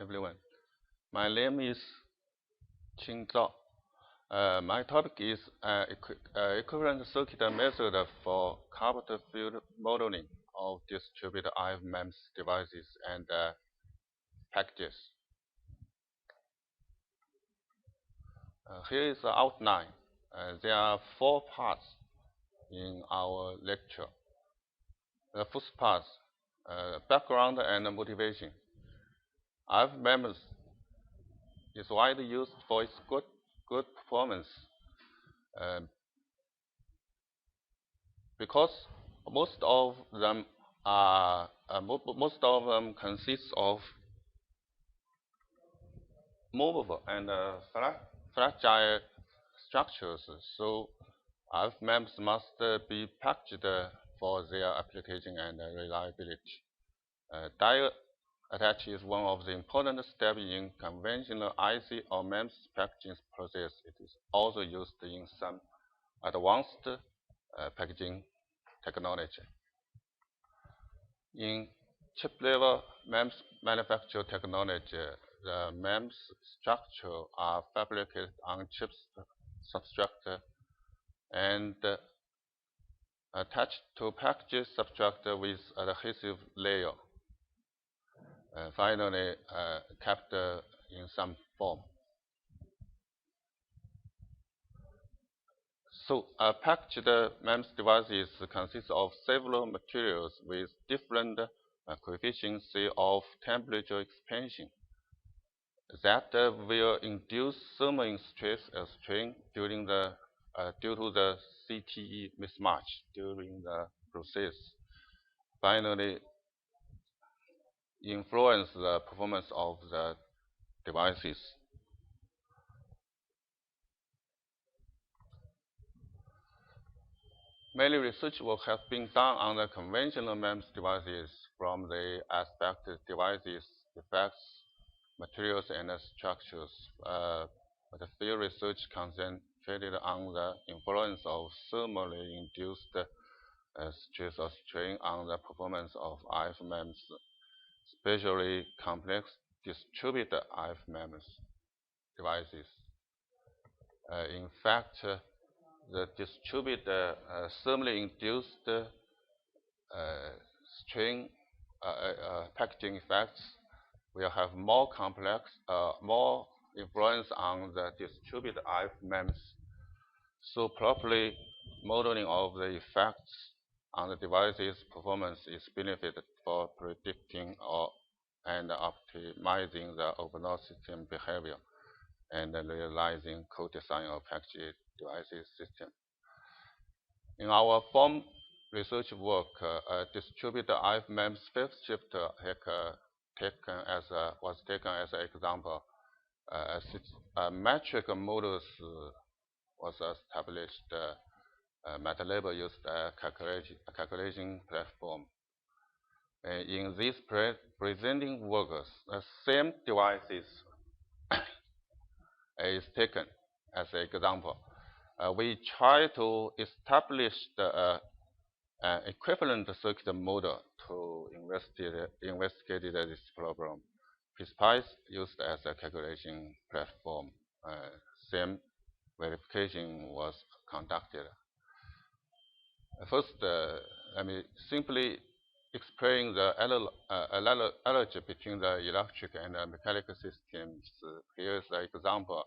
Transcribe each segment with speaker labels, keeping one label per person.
Speaker 1: everyone. My name is Zhao. My topic is equivalent circuit method for curved field modeling of distributed IF MEMS devices and packages. Here is the outline. There are 4 parts in our lecture. The first part, background and motivation. IF MEMS is widely used for its good performance because most of them consist of movable and fragile structures. So IF MEMS must be packaged for their application and reliability. Die attach is one of the important steps in conventional IC or MEMS packaging process. It is also used in some advanced packaging technology. In chip-level MEMS manufacture technology, the MEMS structure are fabricated on chip substrate and attached to package substrate with adhesive layer. Finally, kept in some form. So, packaged MEMS devices consist of several materials with different coefficients of temperature expansion that will induce thermal stress strain during the due to the CTE mismatch during the process. Finally, influence the performance of the devices. Many research work has been done on the conventional MEMS devices from the aspect devices, effects, materials, and structures. But the field research concentrated on the influence of thermally induced stress or strain on the performance of IF MEMS, especially complex distributed IF MEMS devices. In fact, the distributed thermally induced strain packaging effects will have more complex, more influence on the distributed IF MEMS. So properly modeling of the effects on the device's performance is benefited for predicting and optimizing the overall system behavior and realizing co-design of packaged devices system. In our form research work, distributed IF MEMS phase shifter was taken as an example. Metric models was established. MATLAB used a calculation platform. In these presenting works, the same devices is taken as an example. We try to establish the equivalent circuit model to investigate this problem. Pspice used as a calculation platform. Same verification was conducted. First, let me simply explain the analogy between the electric and mechanical systems. Here is an example.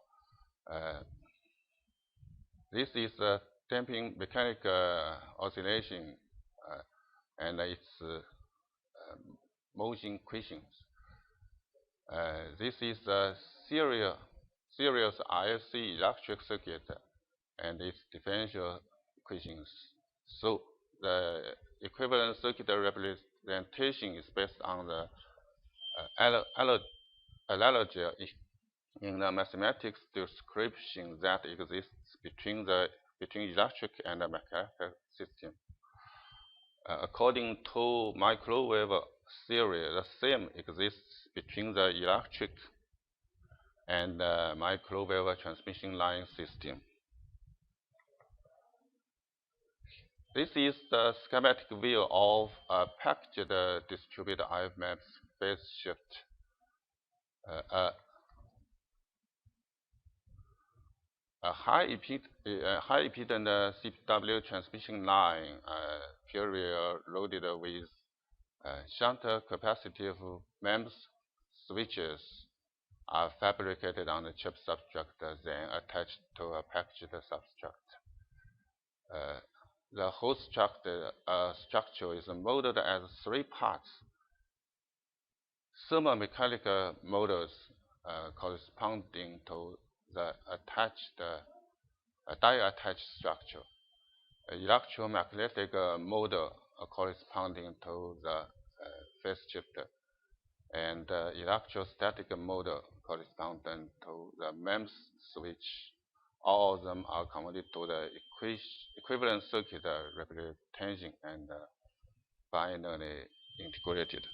Speaker 1: This is a damping mechanical oscillation and its motion equations. This is a series IC electric circuit and its differential equations. So the equivalent circuit representation is based on the analogy in the mathematics description that exists between electric and mechanical system. According to microwave theory, the same exists between the electric and microwave transmission line system. This is the schematic view of a packaged distributed IF MEMS phase shift. Uh, a high impedance CW transmission line carrier loaded with shunt capacitive MEMS switches are fabricated on the chip substrate, then attached to a packaged substrate. The whole structure is modeled as 3 parts. Thermo-mechanical models corresponding to the die-attached structure. Electromagnetic model corresponding to the phase shifter, and electrostatic model corresponding to the MEMS switch. All of them are converted to the equivalent circuit representation and finally integrated.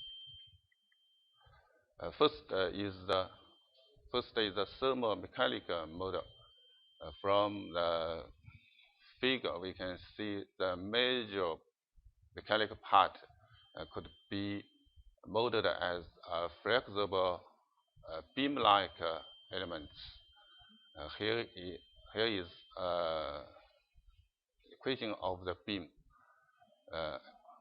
Speaker 1: First is the thermo-mechanical model. From the figure, we can see the major mechanical part could be modeled as flexible beam-like elements. Here is equation of the beam,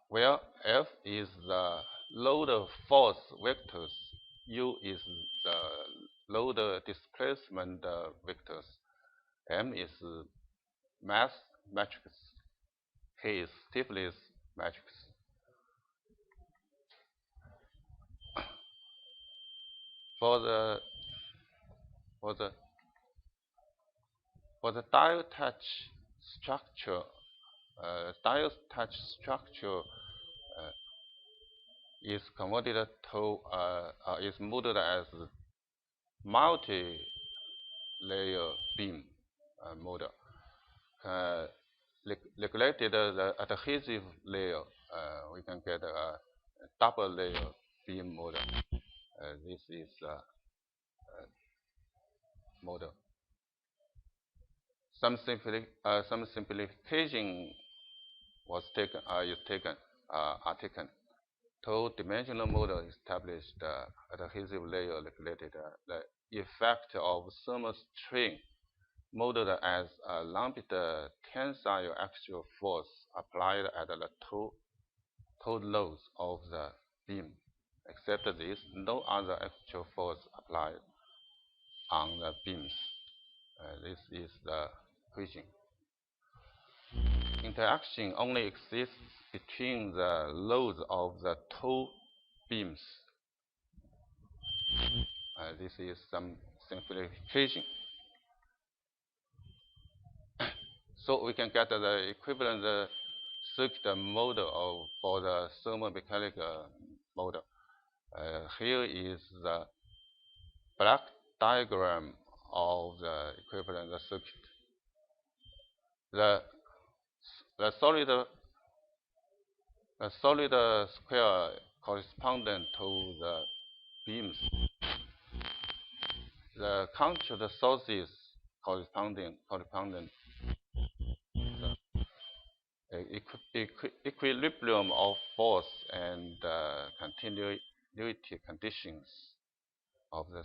Speaker 1: where F is the load force vectors, U is the load displacement vectors, M is mass matrix, K is stiffness matrix. For the die attach structure, is converted to is modeled as multi-layer beam model. Neglected the adhesive layer, we can get a double layer beam model. This is model. Some simplification was taken. Are taken. Two-dimensional model established adhesive layer regulated the effect of thermal strain, modeled as a lumped tensile axial force applied at the two loads of the beam. Except this, no other actual force applied on the beams. This is the equation. Interaction only exists between the loads of the two beams. This is some simplification. So we can get the equivalent circuit model for the thermomechanical model. Here is the black diagram of the equivalent circuit. The solid square corresponding to the beams. The controlled sources corresponding the equilibrium of force and continuity conditions of the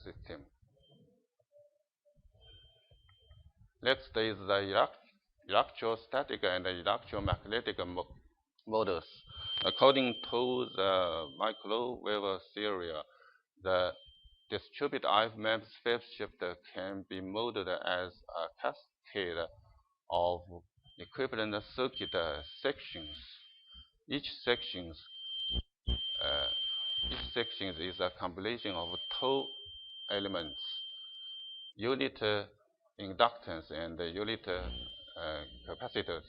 Speaker 1: system. Next is the electrostatic and electromagnetic models. According to the microwave theory, the distributed MEMS phase shifter can be modeled as a cascade of equivalent circuit sections. Each section is a combination of two elements, unit inductance and unit capacitors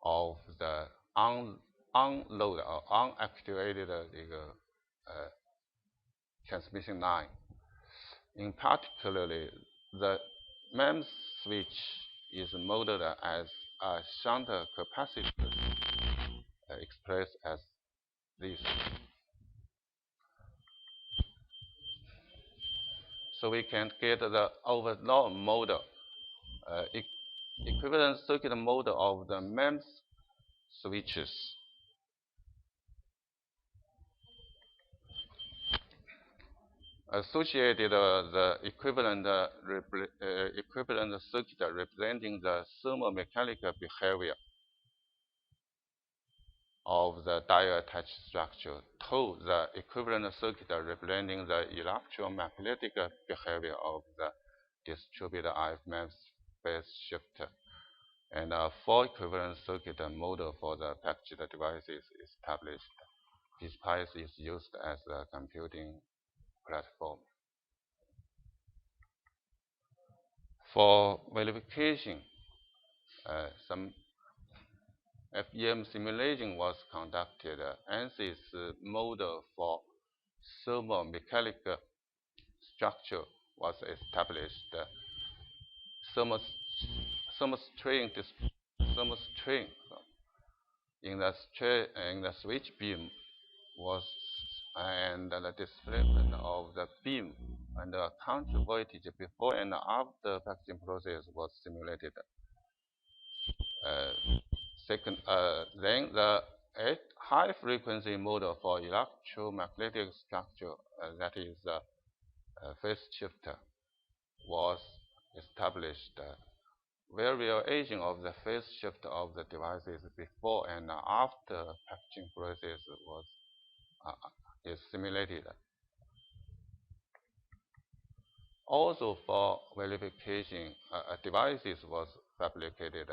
Speaker 1: of the unloaded or unactivated transmission line. In particular, the MEMS switch is modeled as a shunt capacitor expressed as this. So we can get the overall model, equivalent circuit model of the MEMS switches. associated the equivalent circuit representing the thermo-mechanical behavior of the die-attached structure to the equivalent circuit representing the electromagnetic behavior of the distributed MEMS phase shifter. And a 4 equivalent circuit model for the packaged devices is established. Pspice is used as a computing platform. For verification, some FEM simulation was conducted. ANSYS model for thermo-mechanical structure was established. Thermostring in the switch beam was and the displacement of the beam and the country voltage before and after packaging process was simulated. Then the high frequency model for electromagnetic structure, that is the phase shifter, was established. Variation of the phase shift of the devices before and after packaging process is simulated. Also for verification, devices was fabricated.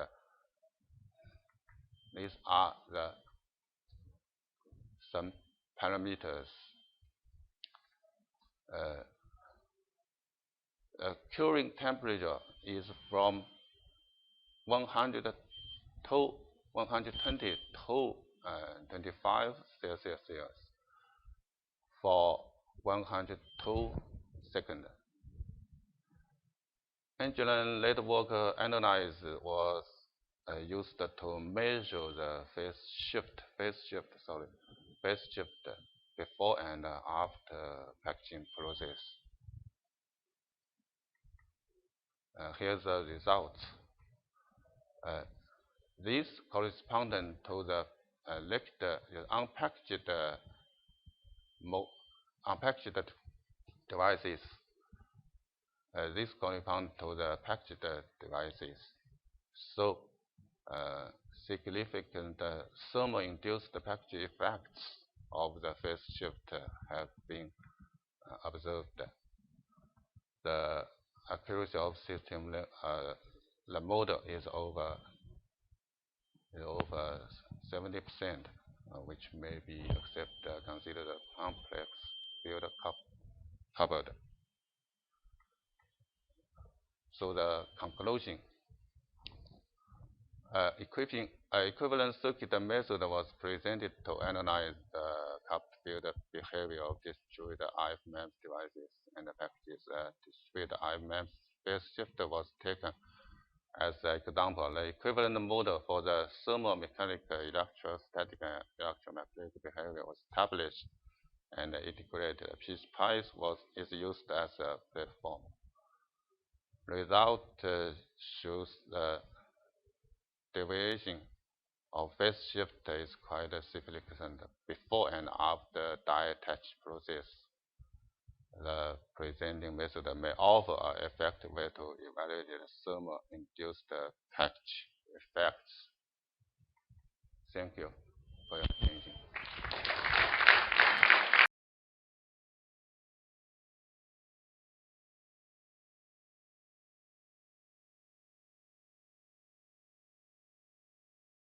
Speaker 1: These are some parameters. Curing temperature is from 100 to 120 to 25 Celsius for 102 seconds. Angular network analyzer was used to measure the phase shift before and after packaging process. Here's the results. This corresponds to the unpackaged devices. This corresponds to the packaged devices. So, significant thermo-induced package effects of the phase shift have been observed. The accuracy of system, the model is over 70%, which may be considered a complex field covered. So the conclusion, equivalent circuit method was presented to analyze the cupped field behavior of distributed MEMS devices and packages. Distributed MEMS phase shifter was taken as an example. The equivalent model for the thermo-mechanical, electrostatic, and electromagnetic behavior was established and integrated. Pspice is used as a platform. Result shows the deviation of phase shift is quite significant before and after die attach process. The presenting method may offer an effective way to evaluate thermo-induced package effects. Thank you.